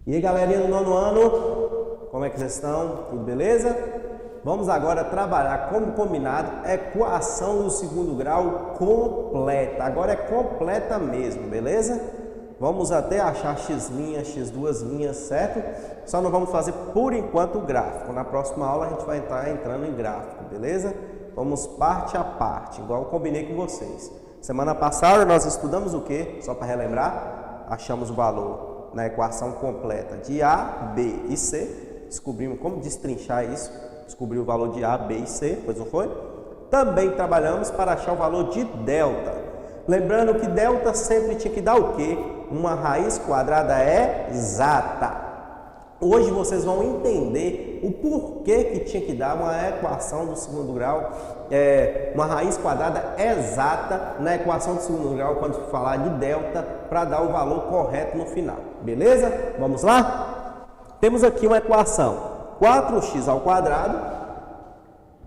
E aí, galerinha do nono ano, como é que vocês estão? Tudo beleza? Vamos agora trabalhar, como combinado, equação do segundo grau completa. Agora é completa mesmo, beleza? Vamos até achar x', x2', certo? Só não vamos fazer por enquanto o gráfico. Na próxima aula a gente vai estar entrando em gráfico, beleza? Vamos parte a parte, igual eu combinei com vocês. Semana passada nós estudamos o quê? Só para relembrar, achamos o valor na equação completa de A, B e C. Descobrimos como destrinchar isso. Descobriu o valor de A, B e C, pois não foi? Também trabalhamos para achar o valor de delta. Lembrando que delta sempre tinha que dar o quê? Uma raiz quadrada exata. Hoje vocês vão entender o porquê que tinha que dar uma equação do segundo grau, uma raiz quadrada exata na equação do segundo grau, quando falar de delta, para dar o valor correto no final. Beleza? Vamos lá? Temos aqui uma equação: 4x ao quadrado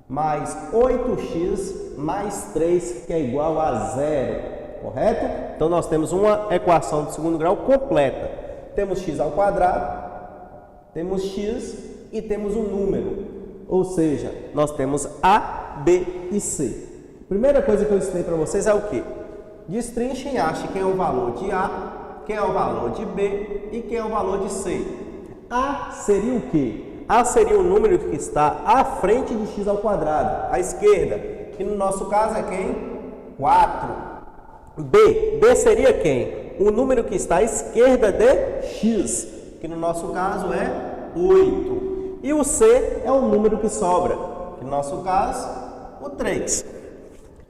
mais 8x mais 3, que é igual a 0. Correto? Então nós temos uma equação do segundo grau completa. Temos x ao quadrado, temos x e temos um número. Ou seja, nós temos A, B e C. Primeira coisa que eu ensinei para vocês é o quê? Destrincha e ache quem é o valor de A, quem é o valor de B e quem é o valor de C. A seria o quê? A seria o número que está à frente de x ao quadrado, à esquerda, que no nosso caso é quem? 4. B seria quem? O número que está à esquerda de x, que no nosso caso é 8. E o C é o número que sobra, que no nosso caso, o 3.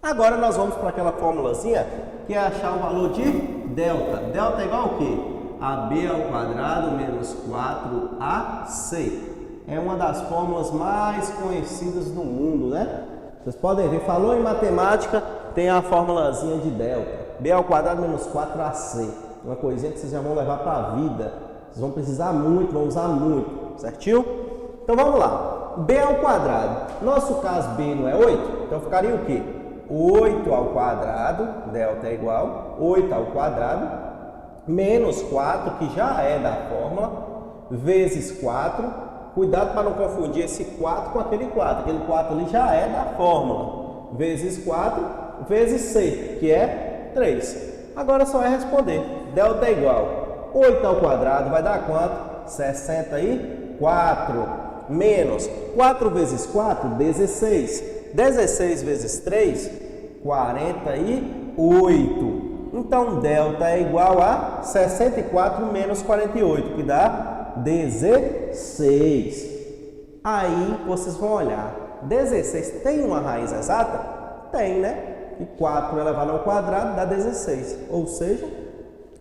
Agora nós vamos para aquela formulazinha que é achar o valor de delta. Delta é igual ao quê? AB ao quadrado menos 4AC. É uma das fórmulas mais conhecidas do mundo, né? Vocês podem ver, falou em matemática, tem a formulazinha de delta. B ao quadrado menos 4AC. Uma coisinha que vocês já vão levar para a vida. Vocês vão precisar muito, vão usar muito, certinho? Então vamos lá. B ao quadrado. Nosso caso B não é 8? Então ficaria o quê? 8 ao quadrado, delta é igual, 8 ao quadrado, menos 4, que já é da fórmula, vezes 4. Cuidado para não confundir esse 4 com aquele 4. Aquele 4 ali já é da fórmula. Vezes 4, vezes C, que é 3. Agora só é responder. Delta é igual. 8 ao quadrado vai dar quanto? 64. Menos 4 vezes 4, 16. 16 vezes 3, 48. Então, delta é igual a 64 menos 48, que dá 16. Aí, vocês vão olhar. 16 tem uma raiz exata? Tem, né? E 4 elevado ao quadrado dá 16. Ou seja,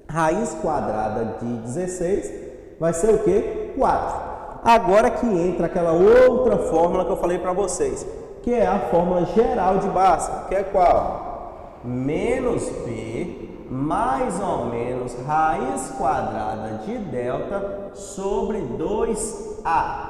raiz quadrada de 16 vai ser o quê? 4. Agora que entra aquela outra fórmula que eu falei para vocês, que é a fórmula geral de Bhaskara, que é qual? Menos B mais ou menos raiz quadrada de delta sobre 2A.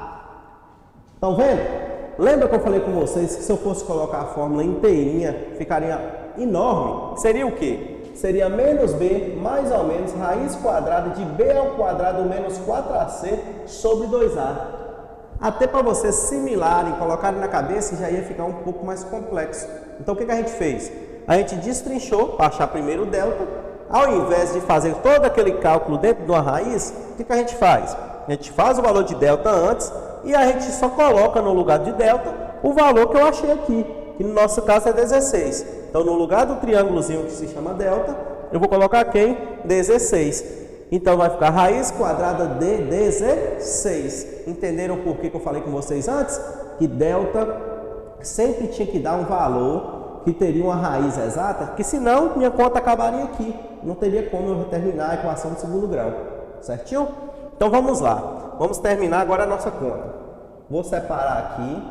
Estão vendo? Lembra que eu falei com vocês que se eu fosse colocar a fórmula inteirinha, ficaria enorme? Seria o quê? Seria menos B mais ou menos raiz quadrada de B ao quadrado menos 4AC sobre 2A. Até para vocês similarem, colocarem na cabeça, já ia ficar um pouco mais complexo. Então o que a gente fez? A gente destrinchou para achar primeiro o delta. Ao invés de fazer todo aquele cálculo dentro de uma raiz, o que a gente faz? A gente faz o valor de delta antes e a gente só coloca no lugar de delta o valor que eu achei aqui, que no nosso caso é 16. Então no lugar do triângulozinho que se chama delta, eu vou colocar quem? 16. Então vai ficar raiz quadrada de 16. Entenderam por que eu falei com vocês antes? Que delta sempre tinha que dar um valor que teria uma raiz exata, que senão minha conta acabaria aqui. Não teria como eu terminar a equação do segundo grau. Certinho? Então vamos lá. Vamos terminar agora a nossa conta. Vou separar aqui,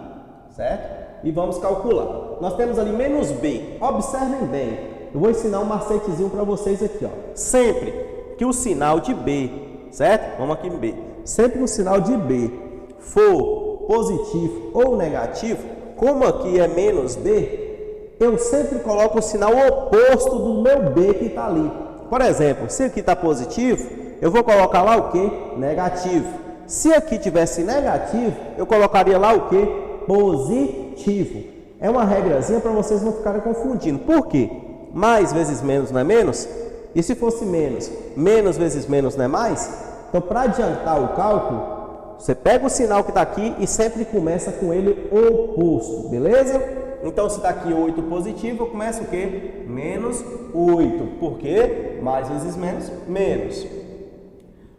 certo? E vamos calcular. Nós temos ali menos B. Observem bem. Eu vou ensinar um macetezinho para vocês aqui, ó. Sempre que o sinal de B, certo? Vamos aqui em B. Sempre que o sinal de B for positivo ou negativo, como aqui é menos B, eu sempre coloco o sinal oposto do meu B que está ali. Por exemplo, se aqui está positivo, Eu vou colocar lá o quê? Negativo. Se aqui tivesse negativo, eu colocaria lá o quê? Positivo. É uma regrazinha para vocês não ficarem confundindo. Por quê? Mais vezes menos não é menos? E se fosse menos? Menos vezes menos não é mais? Então, para adiantar o cálculo, você pega o sinal que está aqui e sempre começa com ele oposto, beleza? Então, se está aqui 8 positivo, eu começo o quê? Menos 8. Por quê? Mais vezes menos, menos.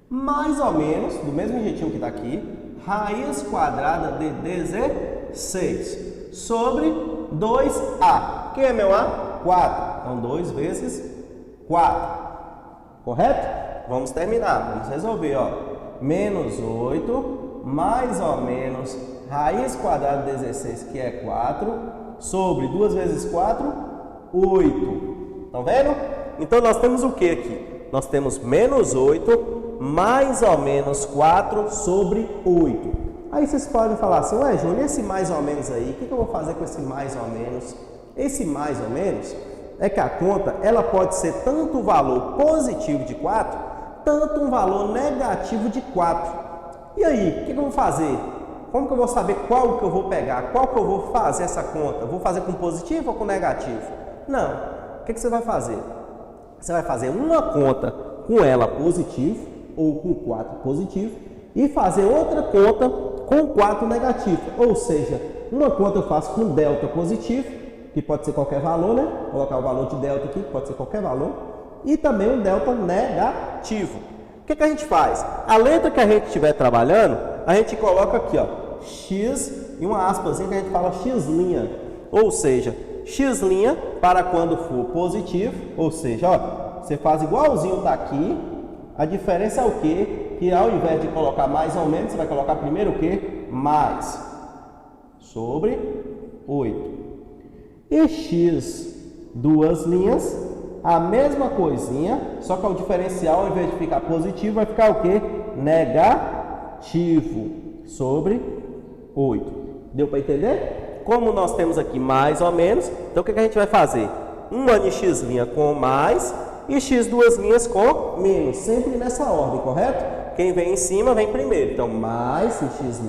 Mais ou menos, do mesmo jeitinho que está aqui, raiz quadrada de 16 sobre 2A. Quem é meu A? 4. Então, 2 vezes 4. Correto? Vamos terminar, vamos resolver, ó. Menos 8, mais ou menos, raiz quadrada de 16, que é 4, sobre 2 vezes 4, 8. Estão vendo? Então, nós temos o que aqui? Nós temos menos 8, mais ou menos 4 sobre 8. Aí vocês podem falar assim, ué, Júnior, esse mais ou menos aí, o que eu vou fazer com esse mais ou menos? Esse mais ou menos é que a conta, ela pode ser tanto o valor positivo de 4, tanto um valor negativo de 4. E aí, o que eu vou fazer? Como que eu vou saber qual que eu vou pegar? Qual que eu vou fazer essa conta? Vou fazer com positivo ou com negativo? Não. O que você vai fazer? Você vai fazer uma conta com ela positivo ou com 4 positivo e fazer outra conta com 4 negativo. Ou seja, uma conta eu faço com delta positivo, que pode ser qualquer valor, né? Vou colocar o valor de delta aqui, que pode ser qualquer valor. E também um delta negativo. O que a gente faz? A letra que a gente estiver trabalhando, a gente coloca aqui, ó, x e uma aspazinha que a gente fala x'. Ou seja, x' para quando for positivo, ou seja, ó, você faz igualzinho tá aqui. A diferença é o quê? Que ao invés de colocar mais ou menos, você vai colocar primeiro o quê? Mais sobre 8. E x, 2 linhas, a mesma coisinha, só que o diferencial, ao invés de ficar positivo, vai ficar o quê? Negativo sobre 8. Deu para entender? Como nós temos aqui mais ou menos, então o que a gente vai fazer? Uma de x' com mais e x 2 linhas com menos, sempre nessa ordem, correto? Quem vem em cima vem primeiro, então mais x'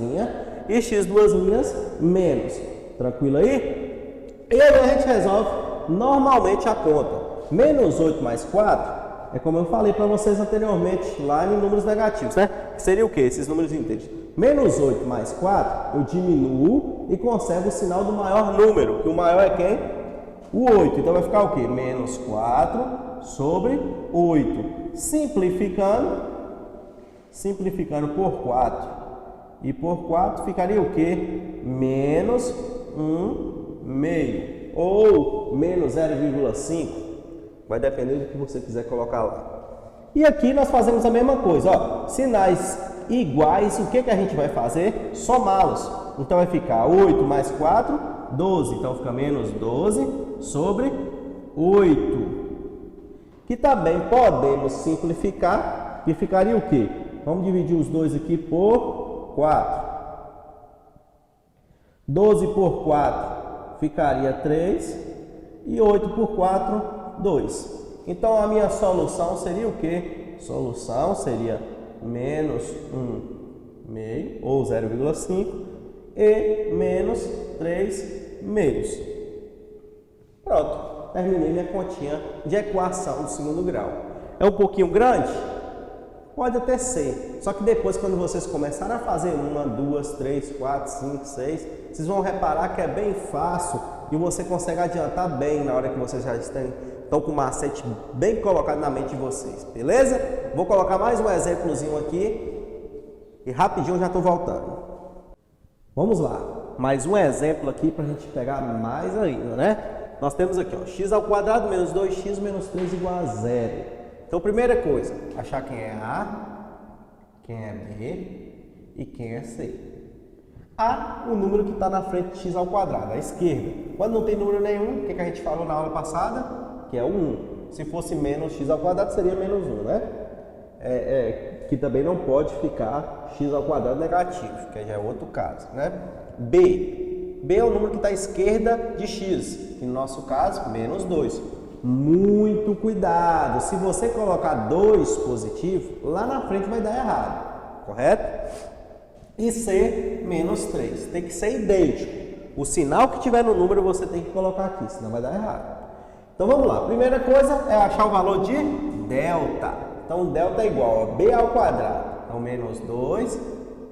e x 2 linhas menos. Tranquilo aí? E aí a gente resolve normalmente a conta. Menos 8 mais 4 é como eu falei para vocês anteriormente, lá em números negativos, né? Que seria o quê? Esses números inteiros. Menos 8 mais 4, eu diminuo e conservo o sinal do maior número, que o maior é quem? O 8. Então vai ficar o quê? Menos 4 sobre 8. Simplificando por 4 e por 4 ficaria o quê? Menos 1/2 ou menos 0,5. Vai depender do que você quiser colocar lá. E aqui nós fazemos a mesma coisa, ó. Sinais iguais, o que a gente vai fazer? Somá-los. Então vai ficar 8 mais 4, 12. Então fica menos 12 sobre 8. Que também podemos simplificar, que ficaria o quê? Vamos dividir os dois aqui por 4. 12 por 4 ficaria 3. E 8 por 4, 2. Então, a minha solução seria o quê? Solução seria menos 1/2 ou 0,5 e menos 3/2. Pronto, terminei minha continha de equação do segundo grau. É um pouquinho grande? Pode até ser, só que depois quando vocês começarem a fazer 1, 2, 3, 4, 5, 6, vocês vão reparar que é bem fácil e você consegue adiantar bem na hora que vocês já estão com o macete bem colocado na mente de vocês, beleza? Vou colocar mais um exemplozinho aqui e rapidinho eu já estou voltando. Vamos lá, mais um exemplo aqui para a gente pegar mais ainda, né? Nós temos aqui, ó, x ao quadrado menos 2x menos 3 igual a 0. Então, primeira coisa, achar quem é A, quem é B e quem é C. A, o número que está na frente de x ao quadrado, à esquerda. Quando não tem número nenhum, o que a gente falou na aula passada? Que é o 1. Se fosse menos x ao quadrado, seria menos 1, né? Que também não pode ficar x ao quadrado negativo, que já é outro caso, né? B. B é o número que está à esquerda de x, que no nosso caso, menos 2. Muito cuidado, se você colocar 2 positivo, lá na frente vai dar errado, correto? E C menos 3, tem que ser idêntico. O sinal que tiver no número você tem que colocar aqui, senão vai dar errado. Então vamos lá, primeira coisa é achar o valor de delta. Então delta é igual a b ao quadrado, então menos 2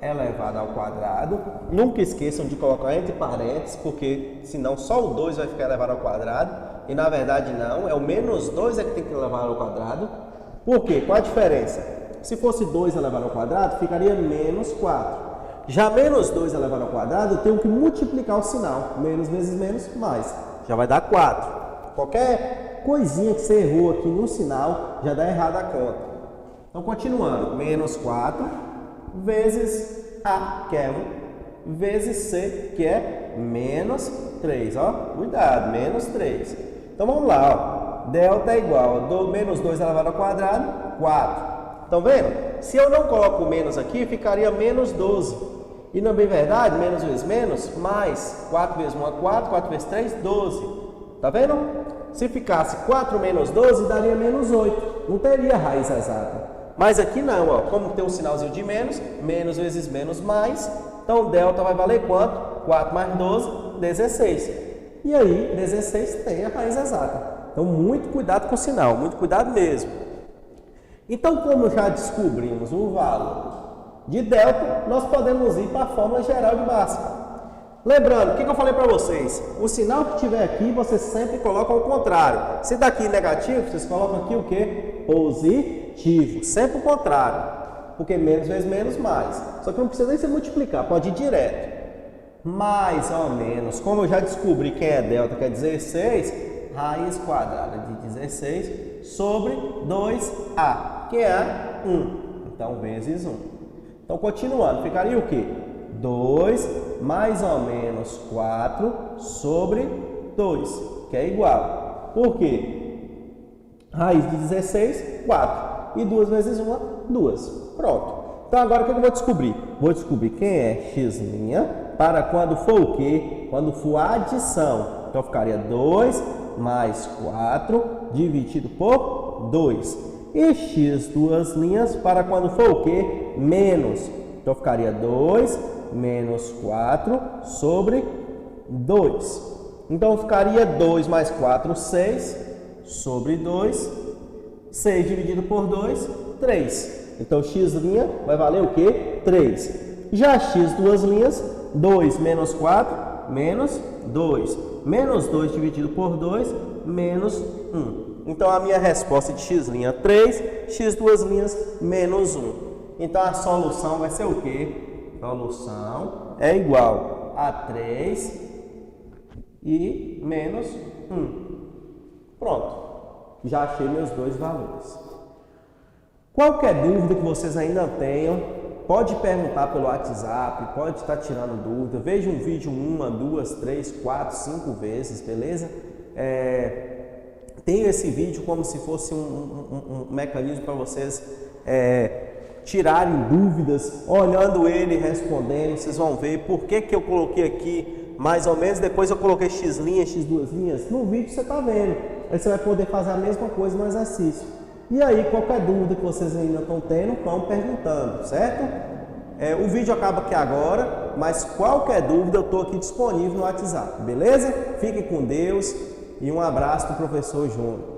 elevado ao quadrado. Nunca esqueçam de colocar entre parênteses, porque senão só o 2 vai ficar elevado ao quadrado. E na verdade não, é o menos 2 é que tem que levar ao quadrado. Por quê? Qual a diferença? Se fosse 2 elevado ao quadrado, ficaria menos 4. Já menos 2 elevado ao quadrado, eu tenho que multiplicar o sinal. Menos vezes menos, mais. Já vai dar 4. Qualquer coisinha que você errou aqui no sinal, já dá errado a conta. Então, continuando. Menos 4 vezes A, que é 1, vezes C, que é menos 3. Ó, cuidado, menos 3. Então, vamos lá. Ó. Delta é igual a menos 2 elevado ao quadrado, 4. Estão vendo? Se eu não coloco o menos aqui, ficaria menos 12. E não é bem verdade? Menos vezes menos, mais 4 vezes 1 é 4, 4 vezes 3, 12. Tá vendo? Se ficasse 4 menos 12, daria menos 8. Não teria raiz exata. Mas aqui não, ó. Como tem um sinalzinho de menos, menos vezes menos, mais. Então, delta vai valer quanto? 4 mais 12, 16. E aí, 16 tem a raiz exata. Então, muito cuidado com o sinal, muito cuidado mesmo. Então, como já descobrimos o valor de delta, nós podemos ir para a fórmula geral de Bhaskara. Lembrando, o que eu falei para vocês? O sinal que tiver aqui, você sempre coloca ao contrário. Se daqui negativo, vocês colocam aqui o quê? Positivo. Sempre o contrário. Porque menos vezes menos, mais. Só que não precisa nem se multiplicar, pode ir direto. Mais ou menos, como eu já descobri quem é delta, que é 16, raiz quadrada de 16 sobre 2A, que é 1. Então, vezes 1. Então, continuando, ficaria o quê? 2 mais ou menos 4 sobre 2, que é igual. Por quê? Raiz de 16, 4. E 2 vezes 1, 2. Pronto. Então, agora o que eu vou descobrir? Vou descobrir quem é x' para quando for o quê? Quando for a adição. Então, ficaria 2 mais 4 dividido por 2. E x duas linhas para quando for o quê? Menos. Então, ficaria 2 menos 4 sobre 2. Então, ficaria 2 mais 4, 6 sobre 2. 6 dividido por 2, 3. Então, x' vai valer o quê? 3. Já x duas linhas, 2 menos 4, menos 2. Menos 2 dividido por 2, menos 1. Então, a minha resposta de x', 3, x duas linhas, menos 1. Então, a solução vai ser o quê? Solução é igual a 3 e menos 1. Pronto. Já achei meus dois valores. Qualquer dúvida que vocês ainda tenham, pode perguntar pelo WhatsApp, pode estar tirando dúvida. Veja um vídeo 1, 2, 3, 4, 5 vezes, beleza? Tenho esse vídeo como se fosse um mecanismo para vocês tirarem dúvidas, olhando ele e respondendo. Vocês vão ver por que eu coloquei aqui mais ou menos, depois eu coloquei x', x duas linhas. No vídeo você está vendo, aí você vai poder fazer a mesma coisa no exercício. E aí, qualquer dúvida que vocês ainda estão tendo, vão perguntando, certo? O vídeo acaba aqui agora, mas qualquer dúvida eu estou aqui disponível no WhatsApp, beleza? Fiquem com Deus e um abraço do professor Júnior.